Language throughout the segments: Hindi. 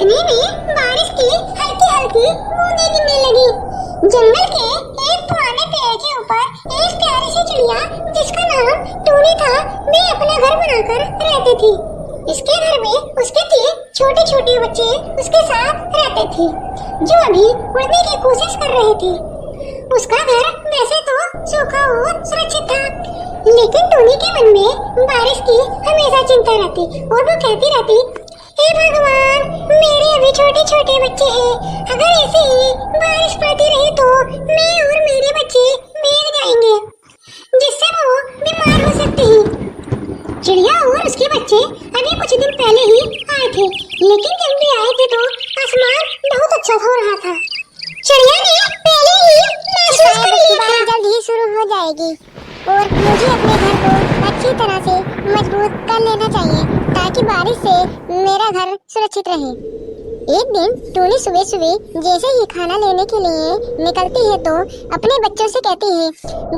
इतने में बारिश की हल्की हल्की बूंदें गिरने लगी। जंगल के एक पुराने पेड़ के ऊपर एक प्यारी सी चिड़िया जिसका नाम टूनी था, वे अपना घर बनाकर रहती थी। इसके घर में उसके 3 छोटे छोटे बच्चे उसके साथ रहते थे जो अभी उड़ने की कोशिश कर रहे थे। उसका घर वैसे तो सूखा और सुरक्षित था, लेकिन टूनी के मन में बारिश की हमेशा चिंता रहती और वो कहती रहती, हे भगवान, मेरे अभी छोटे छोटे बच्चे हैं, अगर ऐसे ही बारिश पड़ती रही तो मैं और मेरे बच्चे भीग जाएंगे, जिससे वो बीमार हो सकते हैं। चिड़िया और उसके बच्चे अभी कुछ दिन पहले ही आए थे, लेकिन जब भी आए थे तो आसमान बहुत अच्छा हो रहा था। चिड़िया ने पहले ही महसूस कर लिया था जल्द ही शुरू हो जाएगी और मुझे अपने घर को अच्छी तरह से मजबूत कर लेना चाहिए ताकि बारिश से मेरा घर सुरक्षित रहे। एक दिन टूनी सुबह सुबह जैसे ही खाना लेने के लिए निकलती है तो अपने बच्चों से कहती है,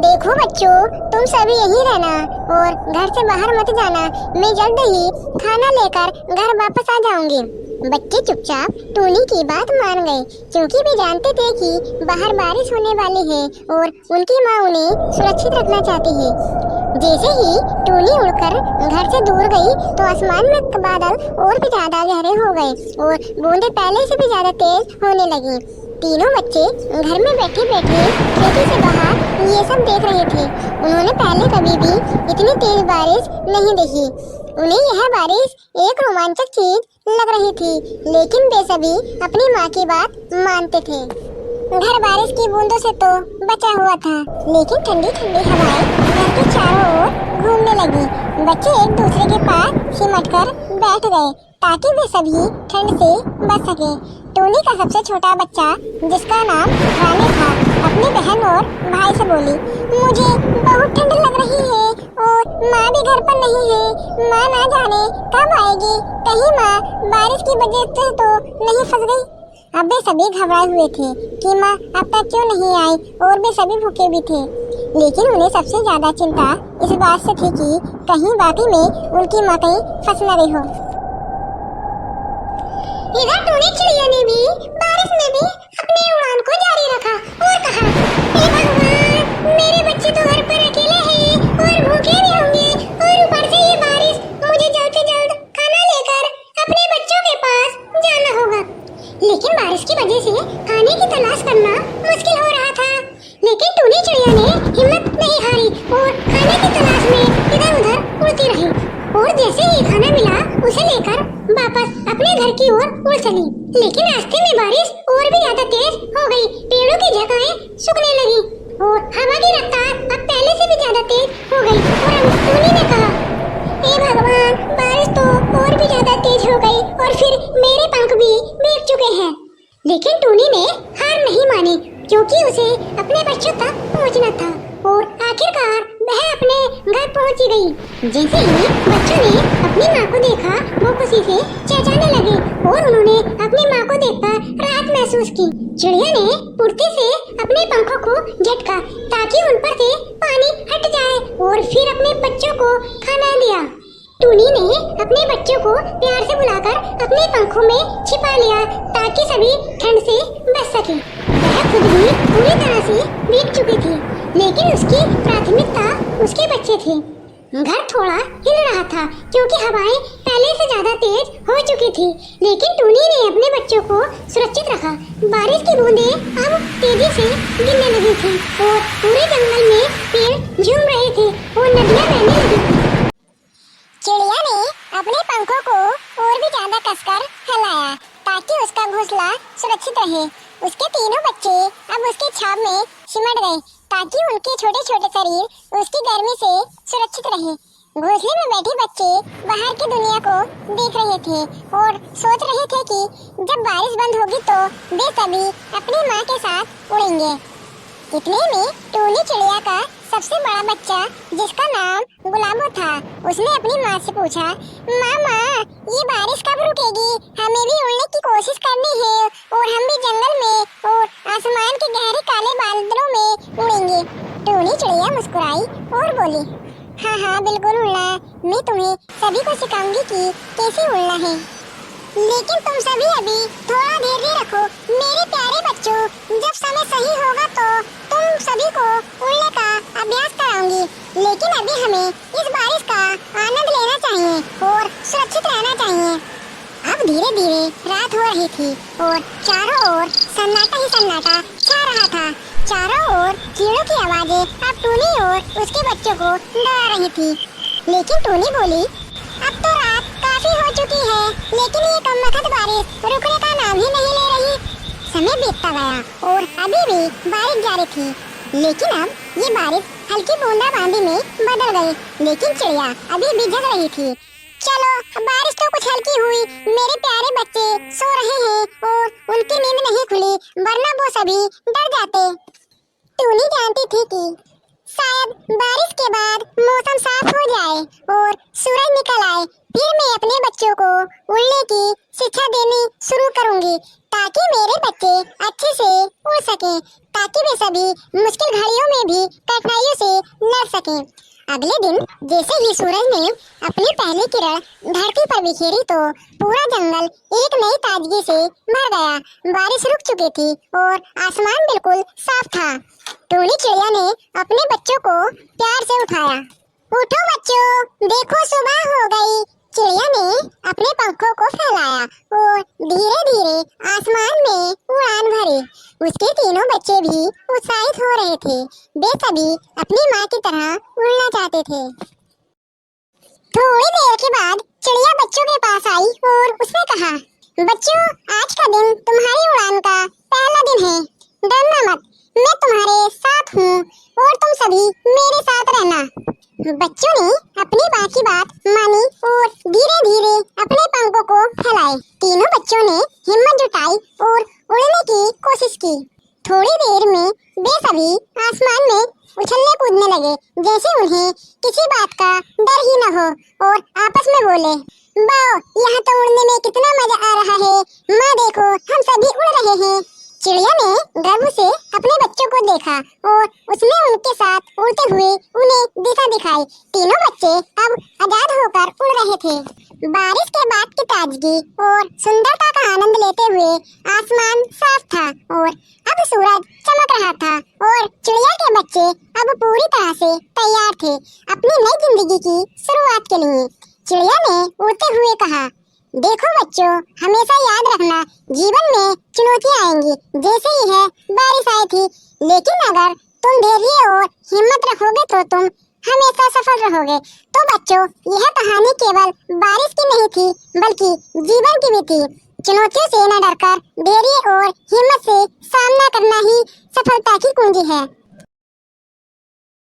देखो बच्चों, तुम सभी यहीं रहना और घर से बाहर मत जाना, मैं जल्द ही खाना लेकर घर वापस आ जाऊंगी। बच्चे चुपचाप टूनी की बात मान गए, क्योंकि वे जानते थे कि बाहर बारिश होने वाली है और उनकी माँ उन्हें सुरक्षित रखना चाहती है। जैसे ही टूनी उड़कर घर से दूर गई तो आसमान में बादल और भी ज्यादा गहरे हो गए और बूंदें पहले से भी ज्यादा तेज होने लगी। तीनों बच्चे घर में बैठे बैठे खिड़की से बाहर ये सब देख रहे थे। उन्होंने पहले कभी भी इतनी तेज बारिश नहीं देखी। उन्हें यह बारिश एक रोमांचक चीज लग रही थी, लेकिन वे सभी अपनी माँ की बात मानते थे। घर बारिश की बूंदों से तो बचा हुआ था, लेकिन ठंडी ठंडी हवाएं घर के चारों ओर घूमने लगी। बच्चे एक दूसरे के पास सिमटकर बैठ गए ताकि वे सभी ठंड से बच सके। टूनी का सबसे छोटा बच्चा, जिसका नाम रानी था, अपनी बहन और भाई से बोली, मुझे बहुत ठंड लग रही है और माँ भी घर पर नहीं है। माँ ना जाने कब आएगी, कहीं माँ बारिश की वजह से तो नहीं फंस गई। अब वे सभी घबराए हुए थे कि माँ अब तक क्यों नहीं आई और वे सभी भूखे भी थे। लेकिन उन्हें सबसे ज्यादा चिंता इस बात से थी कि कहीं वाकई में उनकी माँ कहीं फंस न गई हो। इधर टूनी चिड़िया ने भी बारिश में भी अपनी उड़ान को जारी रखा और कहा, हे भगवान, मेरे बच्चे तो घर पर अकेले हैं और भूखे भी होंगे और ऊपर से ये बारिश, मुझे जल्द से जल्द खाना लेकर अपने बच्चों के पास जाना होगा। लेकिन बारिश की वजह से खाने की तलाश करना मुश्किल हो रहा था, लेकिन टूनी चिड़िया ने हिम्मत नहीं हारी और खाने की तलाश में इधर उधर उड़ती रही और जैसे ही खाना मिला उसे लेकर वापस अपने घर की ओर उड़ चली। लेकिन रास्ते में बारिश और भी ज्यादा तेज हो गई, पेड़ों की जगहें सूखने लगी और हवा की रफ्तार अब पहले से भी ज्यादा तेज हो गई। और टूनी ने कहा, हे भगवान, बारिश तो और भी ज्यादा तेज हो गई और फिर मेरे पंख भी भीग चुके हैं। लेकिन टूनी ने हार नहीं मानी, क्योंकि उसे अपने बच्चों तक पहुंचना था और आखिरकार वह अपने घर पहुंच गई। जैसे ही बच्चों ने अपनी माँ को देखा, वो खुशी से चहचहाने लगे और उन्होंने अपनी माँ को देखकर राहत महसूस की। चिड़िया ने फुर्ती से अपने पंखों को झटका ताकि उन पर से पानी हट जाए और फिर अपने बच्चों को खाना दिया। टूनी ने अपने बच्चों को प्यार से बुलाकर अपने पंखों में छिपा लिया ताकि सभी ठंड से बच सके। वह खुद भी पूरी तरह से भीग चुकी थी, लेकिन उसकी प्राथमिकता उसके बच्चे थे। घर थोड़ा हिल रहा था क्योंकि हवाएं पहले से ज्यादा तेज हो चुकी थी, लेकिन टूनी ने अपने बच्चों को सुरक्षित रखा। बारिश की बूंदें अब तेजी से गिरने लगी थी और पूरे जंगल में पेड़ झूम रहे थे और नदियां बहने लगी थी। चिड़िया ने अपने पंखों को और भी ज्यादा कसकर हिलाया ताकि उसका घोंसला सुरक्षित रहे। उसके तीनों बच्चे अब उसके छाव में सिमट गए ताकि उनके छोटे छोटे शरीर उसकी गर्मी से सुरक्षित रहे। घोंसले में बैठे बच्चे बाहर की दुनिया को देख रहे थे और सोच रहे थे कि जब बारिश बंद होगी तो वे सभी अपनी माँ के साथ उड़ेंगे। इतने में टूनी चिड़िया का सबसे बड़ा बच्चा, जिसका नाम गुलाबो था, उसने अपनी माँ से पूछा, माँ, ये बारिश कब रुकेगी? हमें भी उड़ने की कोशिश करनी है और हम भी जंगल में और आसमान के गहरे काले बादलों में उड़ेंगे। टूनी चिड़िया मुस्कुराई और बोली, हाँ हाँ बिल्कुल उड़ना, मैं तुम्हें सभी को सिखाऊंगी कि कैसे उड़ना है। लेकिन तुम सभी अभी थोड़ा धैर्य रखो मेरे प्यारे बच्चों। जब समय सही होगा तो तुम सभी को उड़ने का अभ्यास कराऊंगी। लेकिन अभी हमें इस बारिश का आनंद लेना चाहिए और सुरक्षित रहना चाहिए। अब धीरे धीरे रात हो रही थी और चारों ओर सन्नाटा ही सन्नाटा छा रहा था। चारों ओर कीड़ों की आवाजें अब टूनी और उसके बच्चों को डरा रही थी। लेकिन टूनी बोली, अब तो रात काफी हो चुकी है, लेकिन ये कमबख्त बारिश रुकने का नाम ही नहीं ले रही। समय बीतता गया और अभी भी बारिश जारी थी, लेकिन अब ये बारिश हल्की बूंदाबांदी में बदल गई। लेकिन चिड़िया अभी भी जग रही थी। चलो, बारिश तो कुछ हल्की हुई, मेरे प्यारे बच्चे सो रहे हैं और उनकी नींद नहीं खुली, वरना वो सभी डर जाते। टूनी जानती थी कि शायद बारिश के बाद मौसम साफ हो जाए और सूरज निकल आए, फिर मैं अपने बच्चों को उड़ने की शिक्षा देनी शुरू करूंगी, ताकि मेरे बच्चे अच्छे से उड़ सकें, ताकि वे सभी मुश्किल घड़ियों में भी कठिनाइयों से लड़ सकें। अगले दिन जैसे ही सूरज ने अपनी पहली किरण धरती पर बिखेरी तो पूरा जंगल एक नई ताजगी से भर गया। बारिश रुक चुकी थी और आसमान बिल्कुल साफ था। टूनी चिड़िया ने अपने बच्चों को प्यार से उठाया। उठो बच्चों, देखो सुबह हो गई। चिड़िया ने अपने पंखों को फैलाया और धीरे धीरे आसमान में उड़ान भरी। उसके तीनों बच्चे भी उत्साहित हो रहे थे। वे सभी अपनी माँ की तरह उड़ना चाहते थे। थोड़ी देर के बाद चिड़िया बच्चों के पास आई और उसने कहा, बच्चों, आज का दिन तुम्हारी उड़ान का पहला दिन है। डरना मत, मैं तुम्हारे साथ हूँ और तुम सभी मेरे साथ रहना। बच्चों ने अपनी माँ की बात मानी और धीरे धीरे अपने पंखों को फैलाए। तीनों बच्चों ने हिम्मत जुटाई और उड़ने की कोशिश की। थोड़ी देर में वे सभी आसमान में उछलने कूदने लगे, जैसे उन्हें किसी बात का डर ही न हो, और आपस में बोले, वाओ, यहाँ तो उड़ने में कितना मजा आ रहा है। माँ देखो, हम सभी उड़ रहे हैं। चिड़िया ने गर्व से अपने बच्चों को देखा और उसने उनके साथ उड़ते हुए उन्हें दिशा दिखाई। तीनों बच्चे अब आजाद होकर उड़ रहे थे। बारिश के बाद की ताजगी और सुंदरता का आनंद लेते हुए आसमान साफ था और अब सूरज चमक रहा था और चिड़िया के बच्चे अब पूरी तरह से तैयार थे अपनी नई जिंदगी की शुरुआत के लिए। चिड़िया ने उड़ते हुए कहा, देखो बच्चों, हमेशा याद रखना, जीवन में चुनौतियाँ आएंगी, जैसे ही है बारिश आई थी, लेकिन अगर तुम धैर्य और हिम्मत रखोगे तो तुम हमेशा सफल रहोगे। तो बच्चों, यह कहानी केवल बारिश की नहीं थी, बल्कि जीवन की भी थी। चुनौतियों से न डरकर धैर्य और हिम्मत से सामना करना ही सफलता की कुंजी है।